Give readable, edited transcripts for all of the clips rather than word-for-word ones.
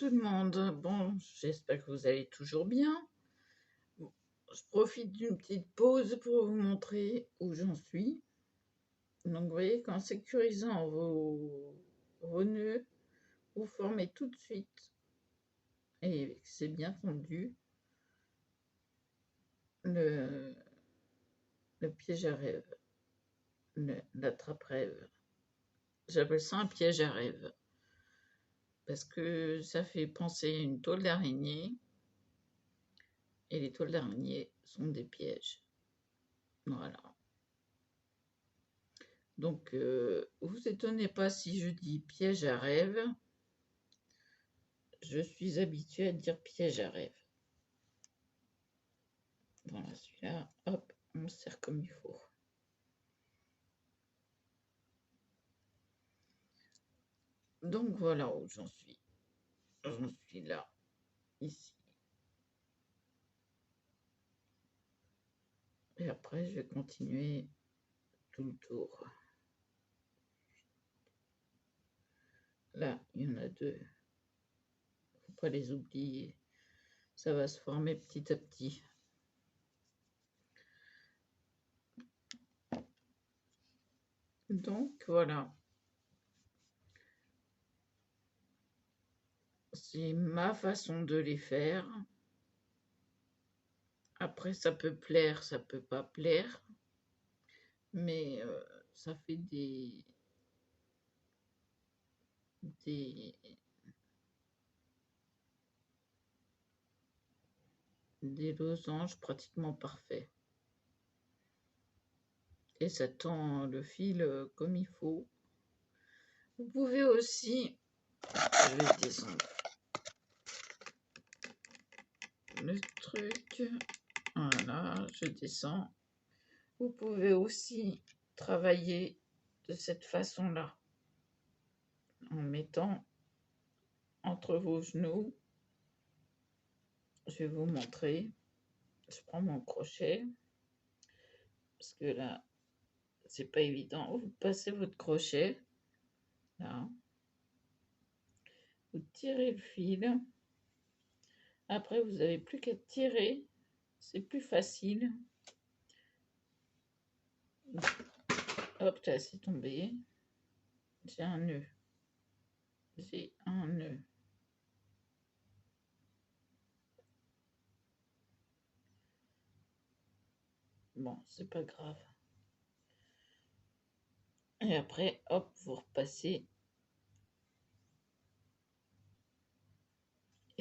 tout le monde. Bon, j'espère que vous allez toujours bien. Bon, je profite d'une petite pause pour vous montrer où j'en suis. Donc, vous voyez qu'en sécurisant vos nœuds, vous formez tout de suite, et c'est bien tendu, le, le piège à rêve, l'attrape-rêve. J'appelle ça un piège à rêve parce que ça fait penser à une toile d'araignée. Et les toiles d'araignée sont des pièges. Voilà. Donc, vous étonnez pas si je dis piège à rêve. Je suis habituée à dire piège à rêve. Voilà, celui-là, hop, on serre comme il faut. Donc, voilà où j'en suis. J'en suis là, ici. Et après, je vais continuer tout le tour. Là, il y en a deux. Faut pas les oublier. Ça va se former petit à petit. Donc, voilà. C'est ma façon de les faire. Après, ça peut plaire, ça peut pas plaire. Mais ça fait des, des losanges pratiquement parfaits. Et ça tend le fil comme il faut. Vous pouvez aussi, je vais descendre le truc, voilà, je descends. Vous pouvez aussi travailler de cette façon-là, en mettant entre vos genoux. Je vais vous montrer. Je prends mon crochet, parce que là, c'est pas évident. Vous passez votre crochet, là. Vous tirez le fil. Après, vous n'avez plus qu'à tirer. C'est plus facile. Hop, là, c'est tombé. J'ai un nœud. J'ai un nœud. Bon, c'est pas grave. Et après, hop, vous repassez.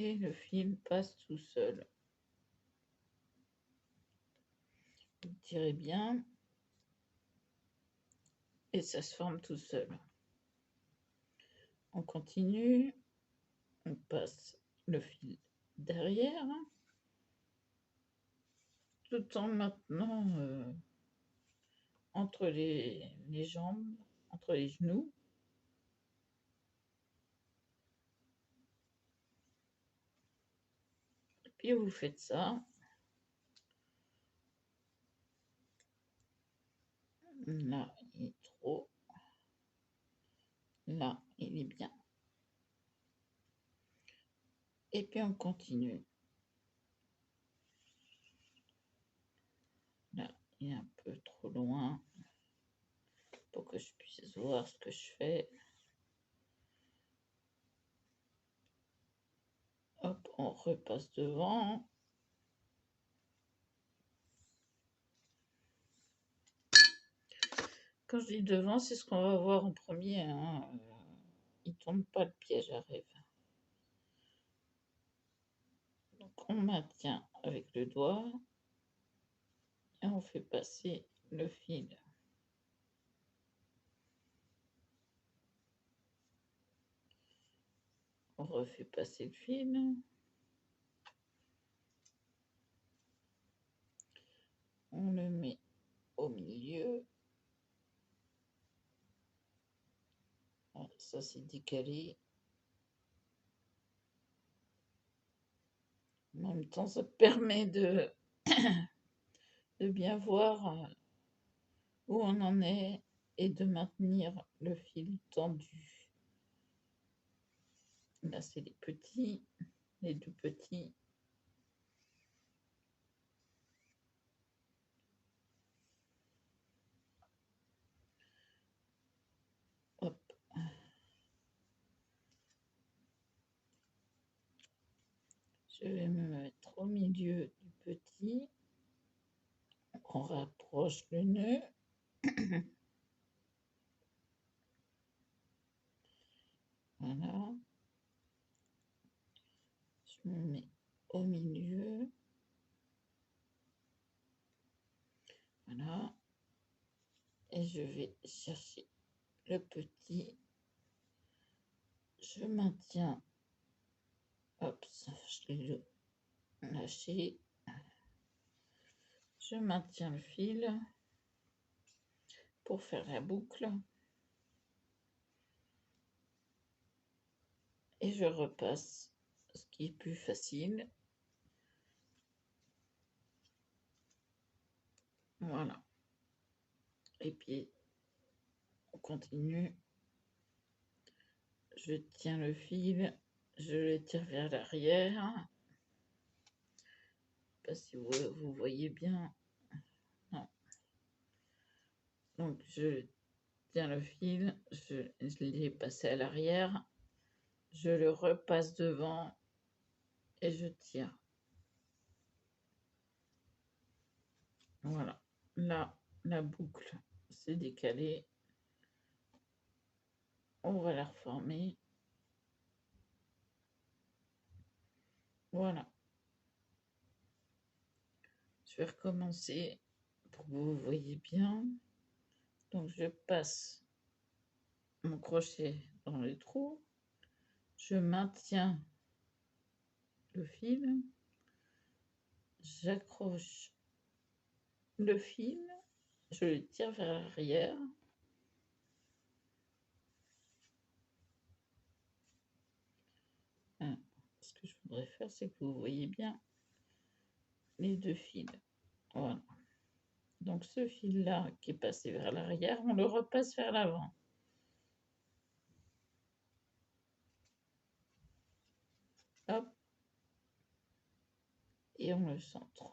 Et le fil passe tout seul. Vous tirez bien. Et ça se forme tout seul. On continue. On passe le fil derrière. Tout en maintenant entre les jambes, entre les genoux. Et puis vous faites ça. Là, il est trop. Là, il est bien. Et puis on continue. Là, il est un peu trop loin pour que je puisse voir ce que je fais. Hop, on repasse devant. Quand je dis devant, c'est ce qu'on va voir en premier. Hein. Il ne tombe pas le piège à rêve. Donc on maintient avec le doigt et on fait passer le fil. On refait passer le fil. On le met au milieu. Voilà, ça c'est décalé. En même temps, ça permet de bien voir où on en est et de maintenir le fil tendu. Là, c'est les petits, les deux petits. Hop. Je vais me mettre au milieu du petit. On rapproche le nœud. Voilà. Je me mets au milieu. Voilà. Et je vais chercher le petit. Je maintiens. Hop, je l'ai lâché. Je maintiens le fil pour faire la boucle. Et je repasse ce qui est plus facile. Voilà. Et puis, on continue. Je tiens le fil, je le tire vers l'arrière. Je ne sais pas si vous voyez bien. Non. Donc, je tiens le fil, je l'ai passé à l'arrière. Je le repasse devant et je tire. Voilà. Là, la boucle s'est décalée. On va la reformer. Voilà. Je vais recommencer pour que vous voyez bien. Donc, je passe mon crochet dans les trous. Je maintiens le fil. J'accroche le fil. Je le tire vers l'arrière. Ce que je voudrais faire, c'est que vous voyez bien les deux fils. Voilà. Donc ce fil-là qui est passé vers l'arrière, on le repasse vers l'avant. Hop. Et on le centre.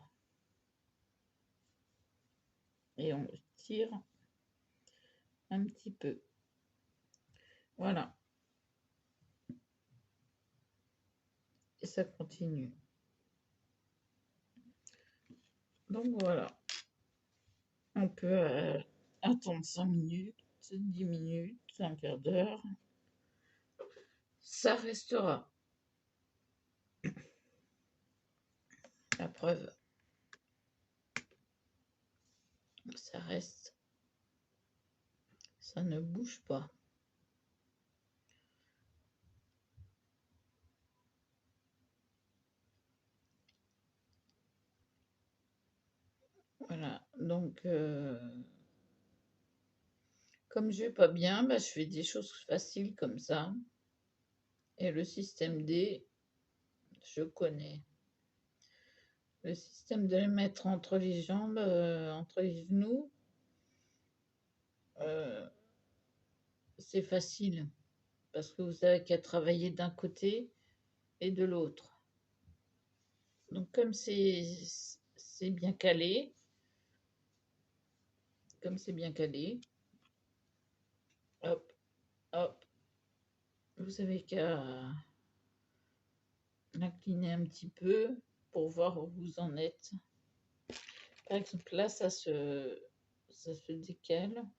Et on le tire un petit peu. Voilà. Et ça continue. Donc voilà. On peut attendre 5 minutes, 10 minutes, un quart d'heure. Ça restera. La preuve. Ça reste. Ça ne bouge pas. Voilà, donc comme je vais pas bien, bah, je fais des choses faciles comme ça. Et le système D, je connais. Le système de les mettre entre les jambes, entre les genoux, c'est facile. Parce que vous avez qu'à travailler d'un côté et de l'autre. Donc comme c'est bien calé, hop, hop, vous avez qu'à l'incliner un petit peu pour voir où vous en êtes. Par exemple, là, ça se décale.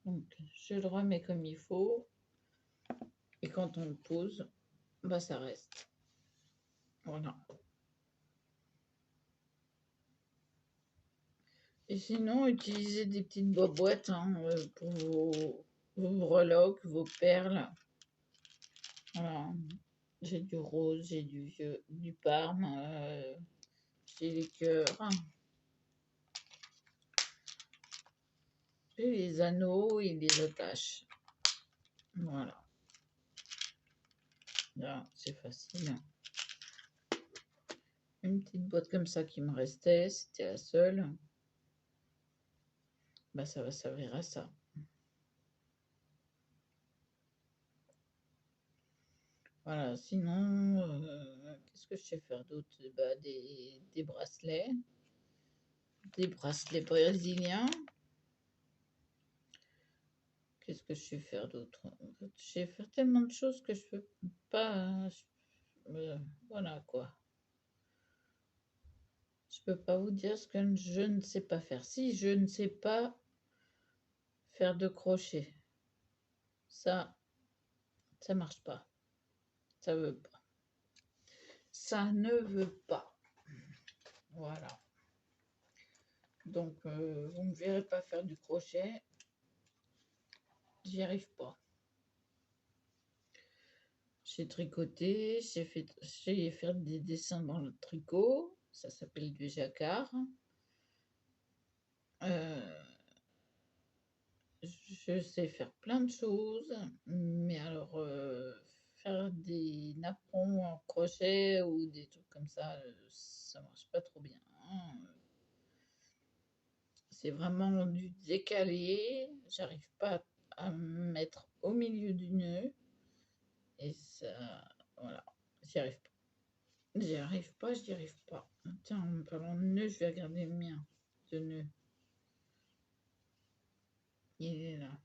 Donc, je le remets comme il faut. Et quand on le pose, bah, ça reste. Voilà. Et sinon, utilisez des petites boîtes pour vos breloques, vos perles. Voilà. J'ai du rose, j'ai du parme, j'ai les cœurs. J'ai les anneaux et les attaches. Voilà. Là, c'est facile. Une petite boîte comme ça qui me restait, c'était la seule. Bah, ça va servir à ça. Voilà, sinon, qu'est-ce que je sais faire d'autre? Bah, des bracelets brésiliens. Qu'est-ce que je sais faire d'autre? En fait, je sais faire tellement de choses que je peux pas, voilà quoi. Je peux pas vous dire ce que je ne sais pas faire. Si je ne sais pas faire de crochet, ça, ça marche pas. Ça veut pas. Ça ne veut pas. Voilà. Donc, vous ne me verrez pas faire du crochet. J'y arrive pas. J'ai tricoté, j'ai fait des dessins dans le tricot. Ça s'appelle du jacquard. Je sais faire plein de choses, mais alors faire des napperons en crochet ou des trucs comme ça marche pas trop bien, hein. C'est vraiment du décalé, j'arrive pas à me mettre au milieu du nœud et ça, voilà, j'y arrive pas. J'y arrive pas, j'y arrive pas. Tiens, en me parlant de nœud, je vais regarder le mien de nœud. Il est là.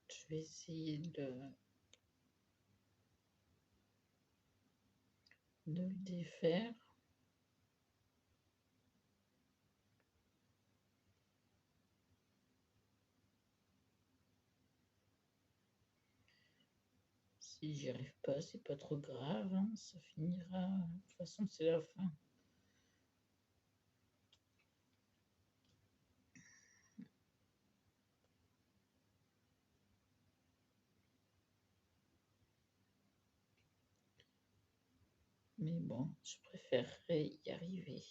Je vais essayer de le défaire. Si j'y arrive pas, c'est pas trop grave, hein, ça finira. De toute façon, c'est la fin. Mais bon, je préférerais y arriver.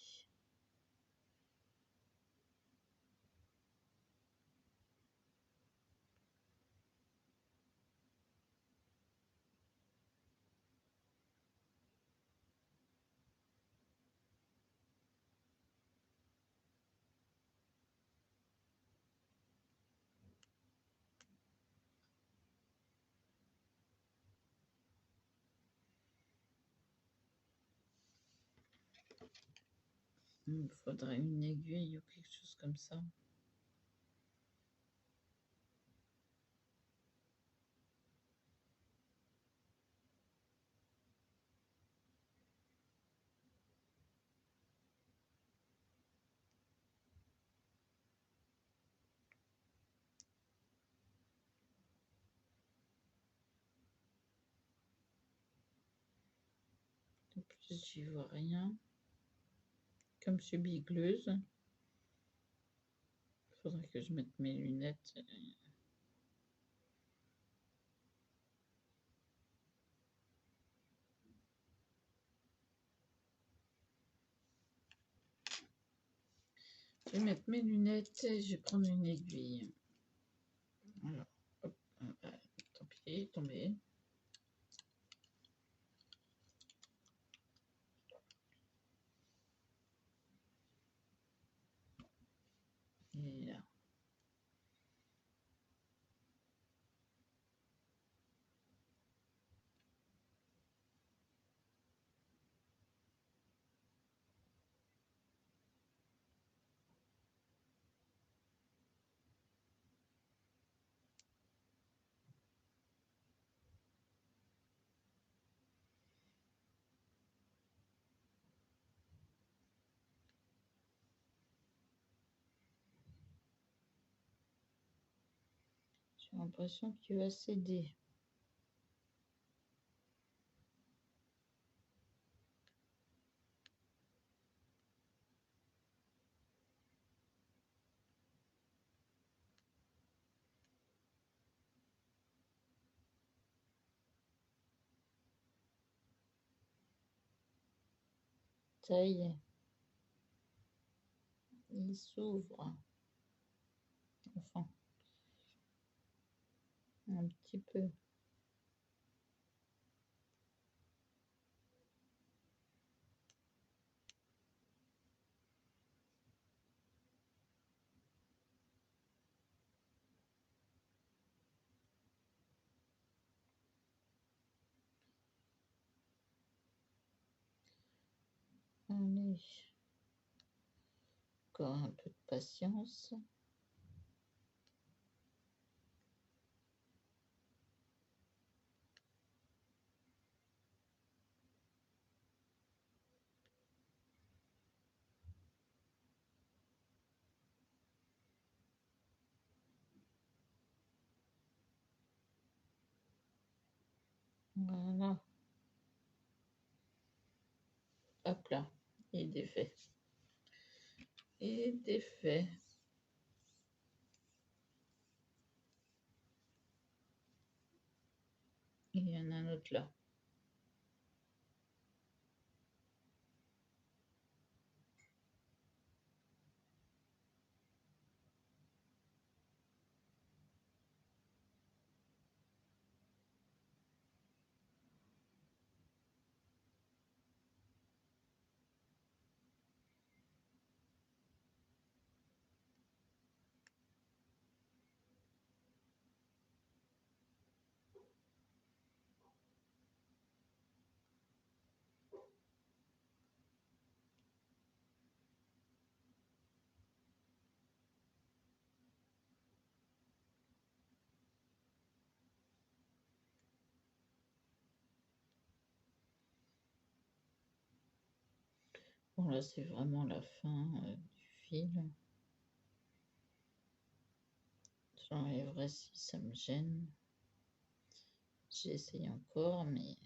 Il me faudrait une aiguille ou quelque chose comme ça. En plus, j'y vois rien. Comme je suis bigleuse, il faudrait que je mette mes lunettes. Je vais mettre mes lunettes et je vais prendre une aiguille. Alors, hop, tant pis, tombé. Et là. J'ai l'impression qu'il va céder. Ça y est. Il s'ouvre. Enfin, un petit peu. Allez, encore un peu de patience. Voilà. Hop là, il est défait. Il est défait. Il y en a un autre là. Bon, là, c'est vraiment la fin du fil. J'enlèverai si ça me gêne. J'essaye encore, mais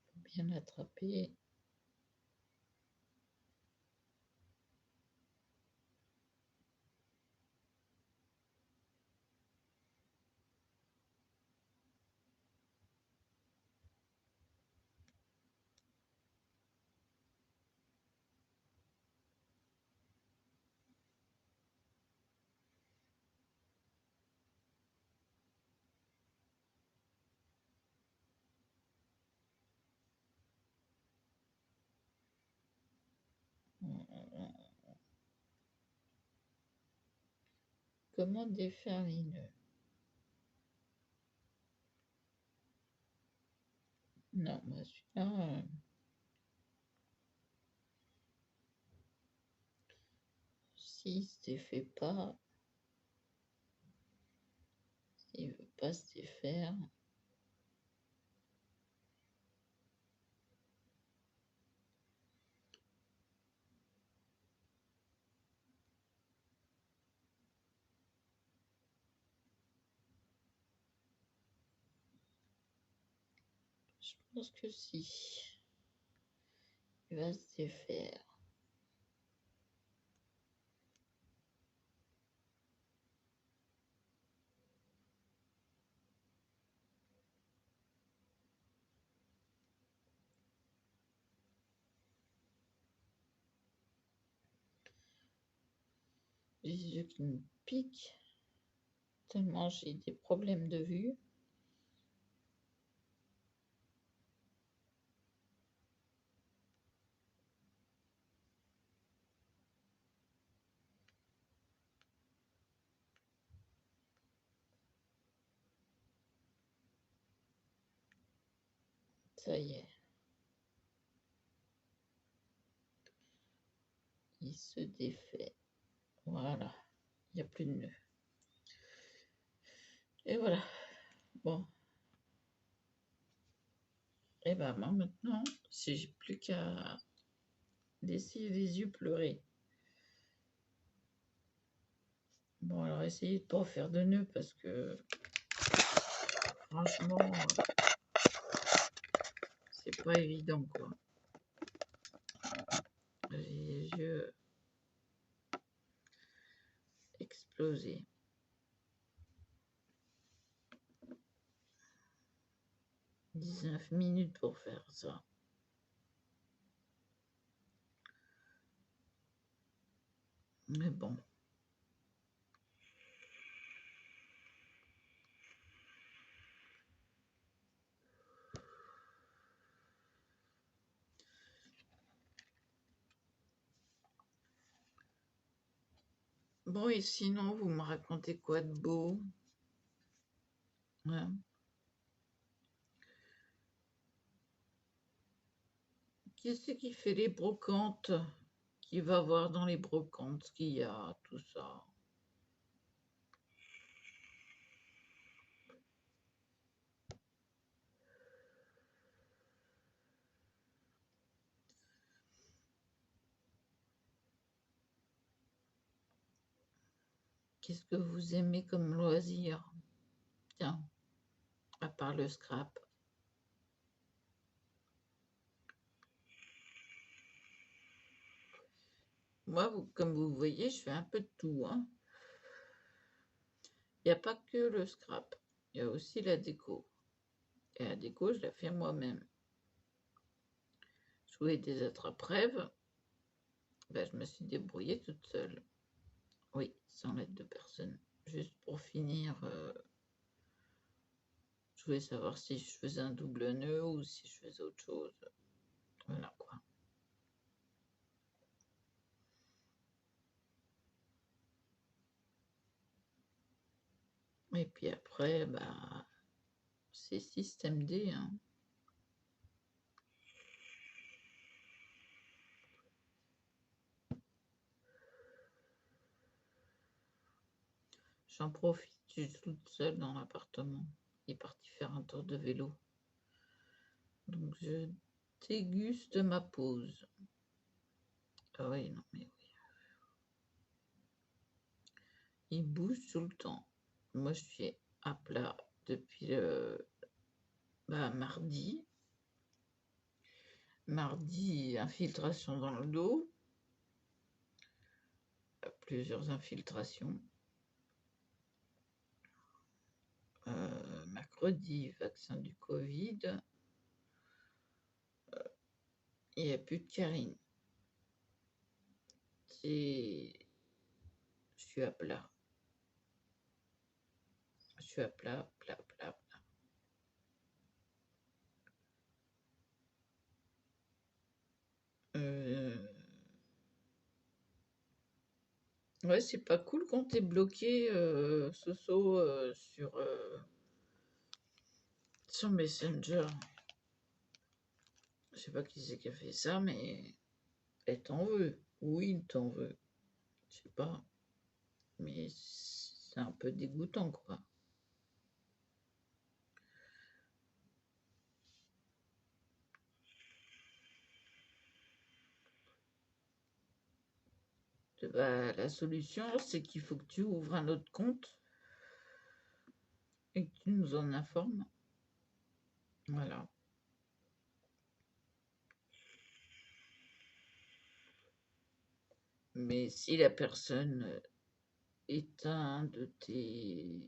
faut bien l'attraper. Comment défaire les nœuds? Non, bah celui-là, s'il se défait pas, s'il veut pas se défaire, je pense que si, il va se défaire. Les yeux qui me piquent, tellement j'ai des problèmes de vue. Ça y est. Il se défait. Voilà. Il n'y a plus de nœud. Et voilà. Bon. Et ben moi maintenant, si j'ai plus qu'à laisser les yeux pleurer. Bon, alors essayez de pas faire de nœuds parce que franchement, c'est pas évident quoi. Les yeux explosés. 19 minutes pour faire ça. Mais bon. Bon, et sinon, vous me racontez quoi de beau? Hein? Qui c'est qui fait les brocantes? Qui va voir dans les brocantes ce qu'il y a, tout ça? Qu'est-ce que vous aimez comme loisir? Tiens, à part le scrap. Moi, comme vous voyez, je fais un peu de tout, hein. Il n'y a pas que le scrap, il y a aussi la déco. Et la déco, je la fais moi-même. Jouer des attrape-rêves, ben, je me suis débrouillée toute seule. Oui, sans l'aide de personne. Juste pour finir, je voulais savoir si je faisais un double nœud ou si je faisais autre chose. Voilà quoi. Et puis après, bah, c'est système D, hein. J'en profite, je suis toute seule dans l'appartement. Il est parti faire un tour de vélo. Donc je déguste ma pause. Ah oui, non mais oui. Il bouge tout le temps. Moi, je suis à plat depuis mardi. Mardi, infiltration dans le dos. Plusieurs infiltrations. Mercredi, vaccin du Covid. Il n'y a plus de Karine. Je suis à plat. Je suis à plat, plat, plat, plat. Ouais, c'est pas cool quand t'es bloqué, Soso, sur Messenger. Je sais pas qui c'est qui a fait ça, mais elle t'en veut. Oui, il t'en veut. Je sais pas. Mais c'est un peu dégoûtant, quoi. Bah, la solution, c'est qu'il faut que tu ouvres un autre compte et que tu nous en informes. Voilà. Mais si la personne est un de tes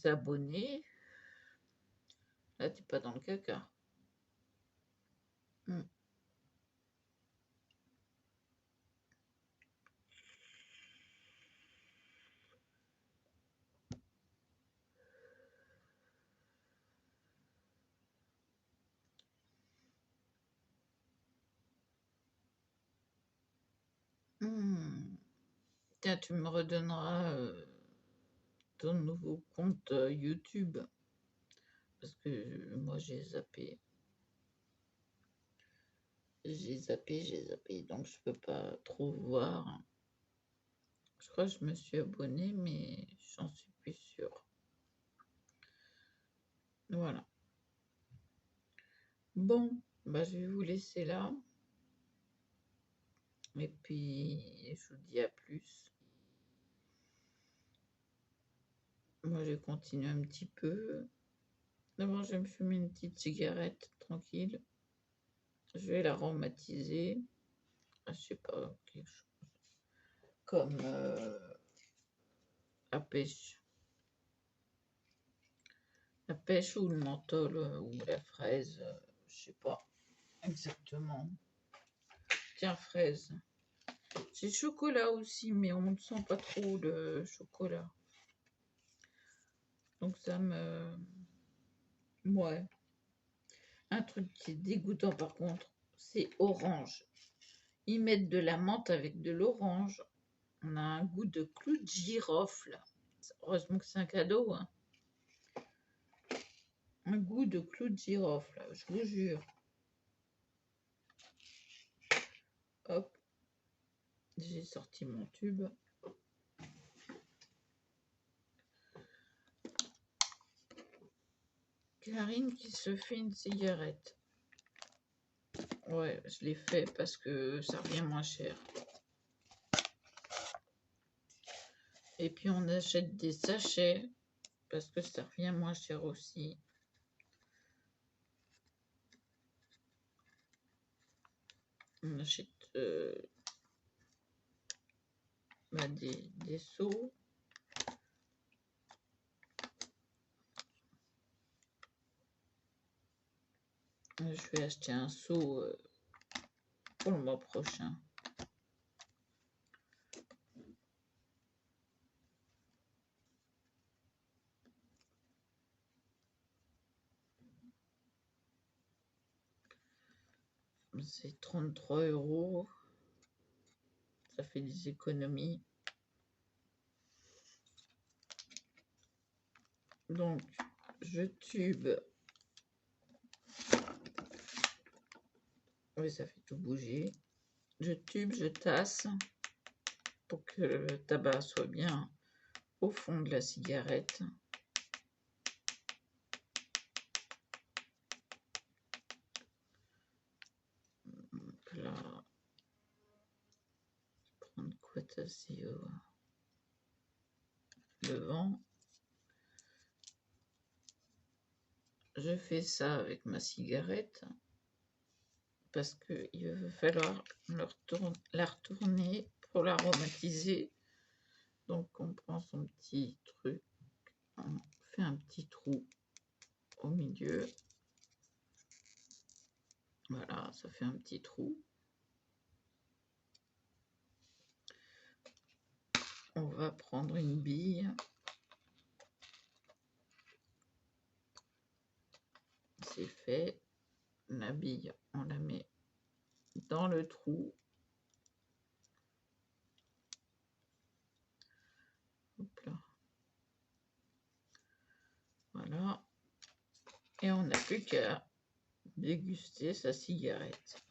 abonnés, là, t'es pas dans le caca. Hmm. Hmm. Tiens, tu me redonneras ton nouveau compte YouTube. Parce que moi, j'ai zappé. J'ai zappé. Donc, je peux pas trop voir. Je crois que je me suis abonnée, mais j'en suis plus sûre. Voilà. Bon, bah, je vais vous laisser là. Et puis, je vous dis à plus. Moi, je continue un petit peu. D'abord, je vais me fumer une petite cigarette tranquille. Je vais l'aromatiser. Je sais pas, quelque chose comme la pêche. La pêche ou le menthol ou la fraise, je sais pas exactement. Tiens, fraise. J'ai chocolat aussi, mais on ne sent pas trop le chocolat. Donc ça me... Ouais. Un truc qui est dégoûtant par contre, c'est orange. Ils mettent de la menthe avec de l'orange. On a un goût de clou de girofle. Heureusement que c'est un cadeau, hein. Un goût de clou de girofle, je vous jure. Hop, j'ai sorti mon tube. Karine qui se fait une cigarette. Ouais, je l'ai fait parce que ça revient moins cher. Et puis on achète des sachets parce que ça revient moins cher aussi. On achète des seaux. Je vais acheter un seau pour le mois prochain. C'est 33 €. Ça fait des économies. Donc, je tube. Oui, ça fait tout bouger. Je tube, je tasse pour que le tabac soit bien au fond de la cigarette. Donc là, je vais prendre quoi tasser devant. Je fais ça avec ma cigarette parce qu'il va falloir la retourner pour l'aromatiser. Donc on prend son petit truc, on fait un petit trou au milieu. Voilà, ça fait un petit trou. On va prendre une bille. C'est fait. La bille, on la met dans le trou. Hop là. Voilà. Et on n'a plus qu'à déguster sa cigarette.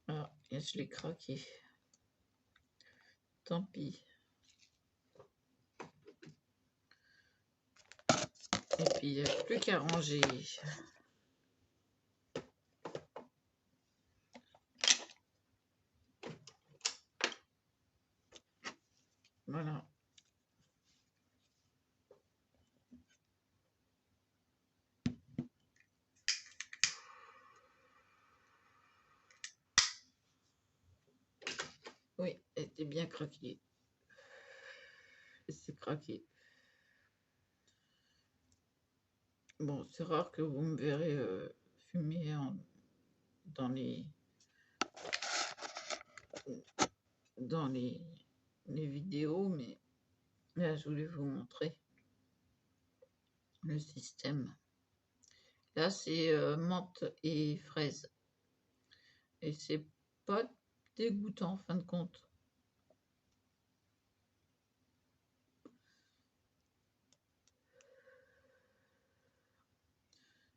Ah, et je l'ai craqué. Tant pis. Et puis, il n'y a plus qu'à ranger. Voilà. Oui, elle était bien craquée. C'est craqué. Bon, c'est rare que vous me verrez fumer dans les vidéos, mais là, je voulais vous montrer le système. Là, c'est menthe et fraise. Et c'est pas dégoûtant en fin de compte.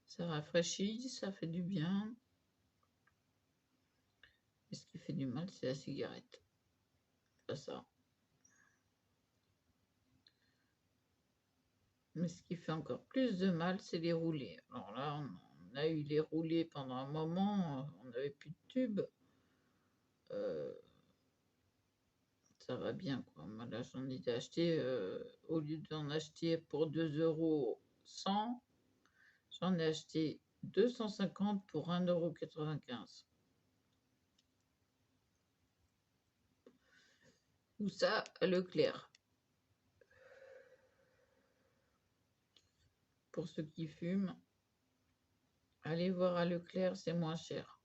Ça rafraîchit, ça fait du bien. Et ce qui fait du mal, c'est la cigarette. Pas ça. Mais ce qui fait encore plus de mal, c'est les roulés. Alors là, on a eu les roulés pendant un moment, on n'avait plus de tubes. Ça va bien, quoi. Moi, là, j'en ai acheté, au lieu d'en acheter pour 2,1 €, j'en ai acheté 250 pour 1,95 €. Ou ça, à Leclerc. Pour ceux qui fument, allez voir à Leclerc, c'est moins cher.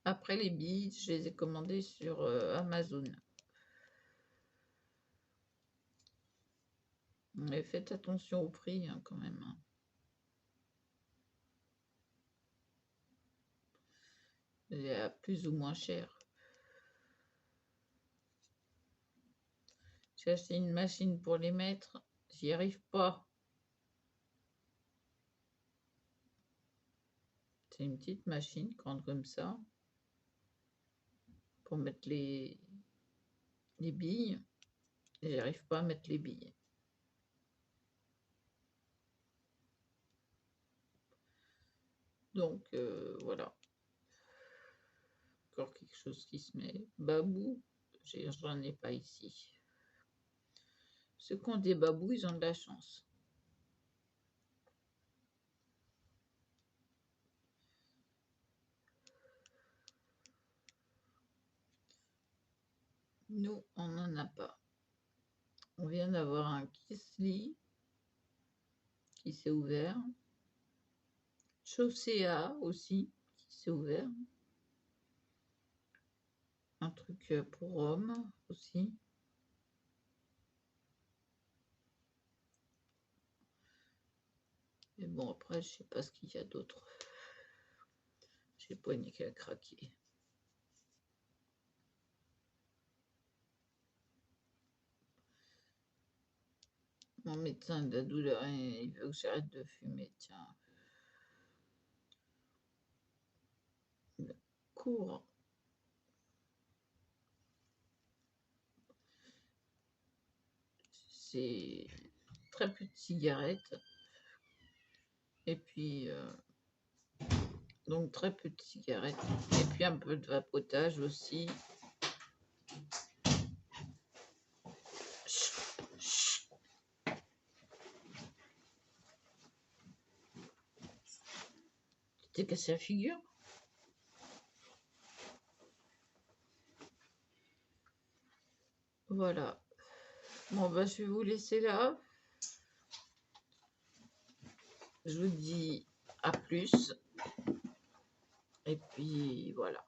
Après, les billes, je les ai commandées sur Amazon. Mais faites attention au prix, hein, quand même, hein. et à plus ou moins cher. J'ai acheté une machine pour les mettre, j'y arrive pas. C'est une petite machine grande comme ça pour mettre les billes et j'arrive pas à mettre les billes. Donc voilà. Encore quelque chose qui se met. Babou, j'en ai pas ici. Ceux qui ont des babous, ils ont de la chance. Nous, on n'en a pas. On vient d'avoir un Kisly qui s'est ouvert. Chaussea aussi qui s'est ouvert. Un truc pour hommes aussi. Mais bon, après, je sais pas ce qu'il y a d'autre. J'ai pas ni qu'à craquer. Mon médecin de la douleur, il veut que j'arrête de fumer, tiens. Cours. C'est très peu de cigarettes. Et puis, donc très peu de cigarettes. Et puis un peu de vapotage aussi. Tu t'es cassé la figure? Voilà. Bon, bah, je vais vous laisser là. Je vous dis à plus. Et puis, voilà.